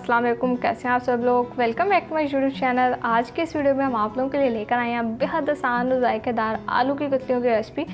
अस्सलाम वालेकुम, कैसे हैं आप सब लोग। Welcome back to my YouTube channel. आज के इस वीडियो में हम आप लोगों के लिए लेकर आए हैं बेहद आसान और जायकेदार आलू की कतलियों की रेसिपी।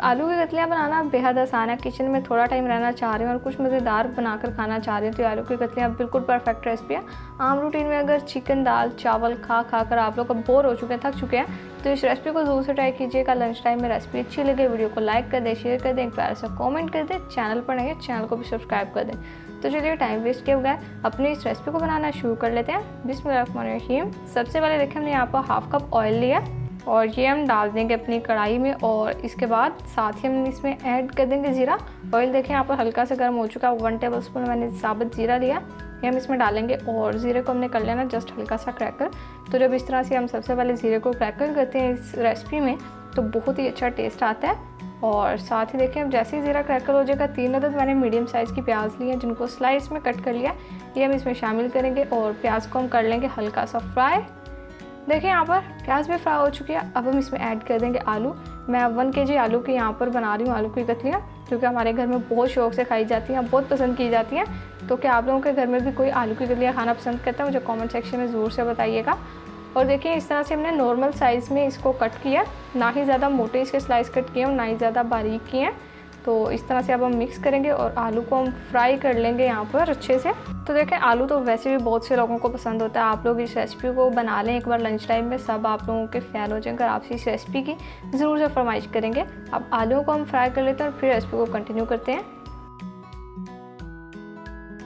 आलू की कतलियाँ बनाना बेहद आसान है। किचन में थोड़ा टाइम रहना चाह रहे हैं और कुछ मज़ेदार बनाकर खाना चाह रहे हैं तो आलू की कतलियाँ बिल्कुल परफेक्ट रेसिपी है। आम रूटीन में अगर चिकन दाल चावल खा कर आप लोग बोर हो चुके हैं, थक चुके हैं, तो इस रेसिपी को ज़रूर से ट्राई कीजिएगा। लंच टाइम में रेसिपी अच्छी लगे वीडियो को लाइक कर दें, शेयर कर दें, एक प्यारा सा कमेंट कर दें। चैनल पर नहीं है चैनल को भी सब्सक्राइब कर दें। तो चलिए टाइम वेस्ट किया बगैर अपनी इस रेसिपी को बनाना शुरू कर लेते हैं। बिस्मिल्लाहिर्रहमानिर्रहीम। सबसे पहले देखिए हमने यहाँ पर हाफ कप ऑयल लिया और ये हम डाल देंगे अपनी कढ़ाई में और इसके बाद साथ ही हम इसमें ऐड कर देंगे ज़ीरा। ऑयल देखें यहाँ पर हल्का सा गर्म हो चुका है। 1 टेबल स्पून मैंने साबुत ज़ीरा लिया, ये हम इसमें डालेंगे और ज़ीरे को हमने कर लेना जस्ट हल्का सा क्रैकर। तो जब इस तरह से हम सबसे पहले ज़ीरे को क्रैकर करते हैं इस रेसिपी में तो बहुत ही अच्छा टेस्ट आता है। और साथ ही देखें अब जैसे ही ज़ीरा क्रैकर हो जाएगा 3 अदद मैंने मीडियम साइज़ की प्याज ली है जिनको स्लाइस में कट कर लिया, ये हम इसमें शामिल करेंगे और प्याज को हम कर लेंगे हल्का सा फ्राई। देखिए यहाँ पर प्याज भी फ्राई हो चुकी है। अब हम इसमें ऐड कर देंगे आलू। मैं 1 kg आलू की यहाँ पर बना रही हूँ आलू की कतलियाँ, क्योंकि हमारे घर में बहुत शौक से खाई जाती हैं, बहुत पसंद की जाती हैं। तो क्या आप लोगों के घर में भी कोई आलू की कतलियाँ खाना पसंद करता है, मुझे कमेंट सेक्शन में ज़रूर से बताइएगा। और देखिए इस तरह से हमने नॉर्मल साइज़ में इसको कट किया, ना ही ज़्यादा मोटे इसके स्लाइस कट किए और ना ही ज़्यादा बारीक किए हैं। तो इस तरह से अब हम मिक्स करेंगे और आलू को हम फ्राई कर लेंगे यहाँ पर अच्छे से। तो देखें आलू तो वैसे भी बहुत से लोगों को पसंद होता है। आप लोग इस रेसिपी को बना लें एक बार लंच टाइम में, सब आप लोगों के फ़ैन हो जाएंगे और आपसे इस रेसिपी की ज़रूर से फरमाइश करेंगे। अब आलू को हम फ्राई कर लेते हैं और फिर रेसिपी को कंटिन्यू करते हैं।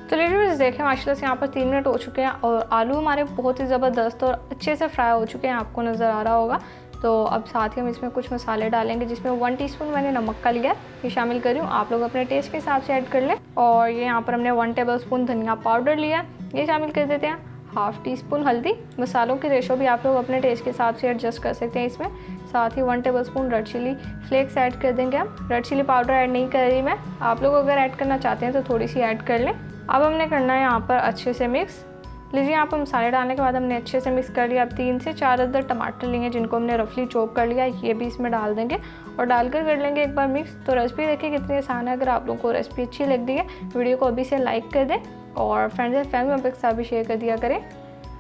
तो लीजिए देखें माशाल्लाह से यहाँ पर 3 मिनट हो चुके हैं और आलू हमारे बहुत ही ज़बरदस्त और अच्छे से फ्राई हो चुके हैं, आपको नज़र आ रहा होगा। तो अब साथ ही हम इसमें कुछ मसाले डालेंगे जिसमें 1 टीस्पून मैंने नमक का लिया है, ये शामिल कर रही हूँ। आप लोग अपने टेस्ट के हिसाब से ऐड कर लें। और ये यहाँ पर हमने 1 टेबल स्पून धनिया पाउडर लिया, ये शामिल कर देते हैं। हाफ़ टीस्पून हल्दी। मसालों की रेशो भी आप लोग अपने टेस्ट के हिसाब से एडजस्ट कर सकते हैं इसमें। साथ ही 1 tablespoon red chili flakes add कर देंगे हम। रेड चिली पाउडर ऐड नहीं कर रही मैं, आप लोग अगर ऐड करना चाहते हैं तो थोड़ी सी ऐड कर लें। अब हमने करना है यहाँ पर अच्छे से मिक्स। लीजिए यहाँ पर मसाले डालने के बाद हमने अच्छे से मिक्स कर लिया। अब 3 से 4 अदद टमाटर लेंगे जिनको हमने रफली चॉप कर लिया, ये भी इसमें डाल देंगे और डालकर कर लेंगे एक बार मिक्स। तो रेसिपी देखिए कितनी आसान है। अगर आप लोगों को रेसिपी अच्छी लग रही है वीडियो को अभी से लाइक कर दें और फ्रेंड्स एंड फैमिली मेम्बर के साथ भी शेयर कर दिया करें।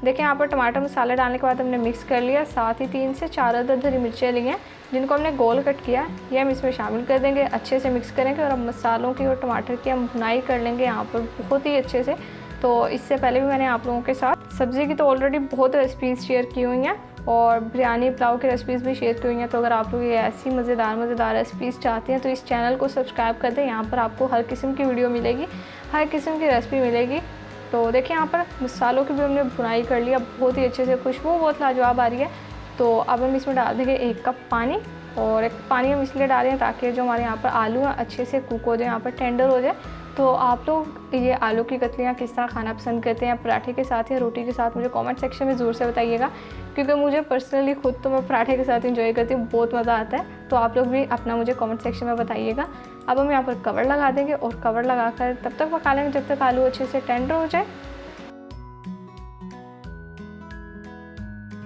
देखिए यहाँ पर टमाटर मसाले डालने के बाद हमने मिक्स कर लिया। साथ ही 3 से 4 अदद हरी मिर्चें ली हैं जिनको हमने गोल कट किया, ये हम इसमें शामिल कर देंगे। अच्छे से मिक्स करेंगे और अब मसालों की और टमाटर की हम भुनाई कर लेंगे यहाँ पर बहुत ही अच्छे से। तो इससे पहले भी मैंने आप लोगों के साथ सब्ज़ी की तो ऑलरेडी बहुत रेसिपीज़ शेयर की हुई हैं और बिरयानी पुलाव की रेसिपीज़ भी शेयर की हुई हैं। तो अगर आप लोग ये ऐसी मज़ेदार रेसिपीज़ चाहते हैं तो इस चैनल को सब्सक्राइब कर दें। यहाँ पर आपको हर किस्म की वीडियो मिलेगी, हर किस्म की रेसिपी मिलेगी। तो देखिए यहाँ पर मसालों की भी हमने भुनाई कर लिया बहुत ही अच्छे से, खुशबू बहुत लाजवाब आ रही है। तो अब हम इसमें डाल देंगे 1 कप पानी। और एक पानी हम इसलिए डाल रहे हैं ताकि जो हमारे यहाँ पर आलू हैं अच्छे से कुक हो जाए, यहाँ पर टेंडर हो जाए। तो आप लोग ये आलू की कतलियाँ किस तरह खाना पसंद करते हैं, पराठे के साथ या रोटी के साथ, मुझे कमेंट सेक्शन में ज़रूर से बताइएगा। क्योंकि मुझे पर्सनली खुद तो मैं पराठे के साथ एंजॉय करती हूँ, बहुत मज़ा आता है। तो आप लोग भी अपना मुझे कमेंट सेक्शन में बताइएगा। अब हम यहाँ पर कवर लगा देंगे और कवर लगा कर तब तक पका लेंगे जब तक आलू अच्छे से टेंडर हो जाए।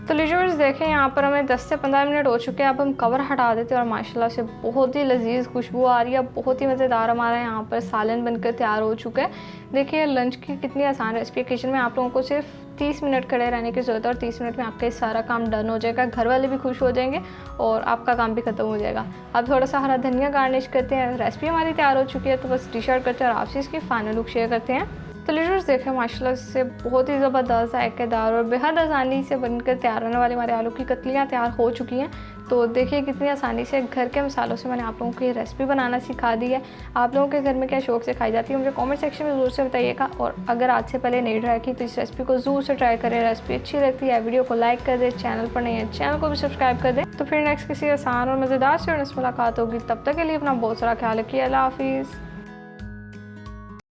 तो लीजिए देखें यहाँ पर हमें 10 से 15 मिनट हो चुके हैं। अब हम कवर हटा देते हैं और माशाल्लाह से बहुत ही लजीज खुशबू आ रही है, बहुत ही मज़ेदार हमारा यहाँ पर सालन बनकर तैयार हो चुका है। देखिए लंच की कितनी आसान रेसिपी है। किचन में आप लोगों को सिर्फ 30 मिनट खड़े रहने की ज़रूरत है और 30 मिनट में आपका सारा काम डन हो जाएगा। घर वाले भी खुश हो जाएंगे और आपका काम भी ख़त्म हो जाएगा। अब थोड़ा सा हरा धनिया गार्निश करते हैं। रेसिपी हमारी तैयार हो चुकी है तो बस डिश आउट करते हैं और आपसे इसकी फाइनल लुक शेयर करते हैं। तो लीजिए देखें माशाल्लाह से बहुत ही ज़बरदस्त जायकेदार और बेहद आसानी से बनकर तैयार होने वाली हमारे आलू की कतलियाँ तैयार हो चुकी हैं। तो देखिए कितनी आसानी से घर के मसालों से मैंने आप लोगों को ये रेसिपी बनाना सिखा दी है। आप लोगों के घर में क्या शौक से खाई जाती है मुझे कमेंट सेक्शन में ज़रूर से बताइएगा। और अगर आज से पहले नहीं ट्राई की तो इस रेसिपी को ज़रूर से ट्राई करें। रेसिपी अच्छी लगती है वीडियो को लाइक कर दें, चैनल पर नहीं है चैनल को भी सब्सक्राइब कर दें। तो फिर नेक्स्ट किसी आसान और मज़ेदार से मुलाकात होगी, तब तक के लिए अपना बहुत सारा ख्याल रखिए। अल्लाह हाफिज़।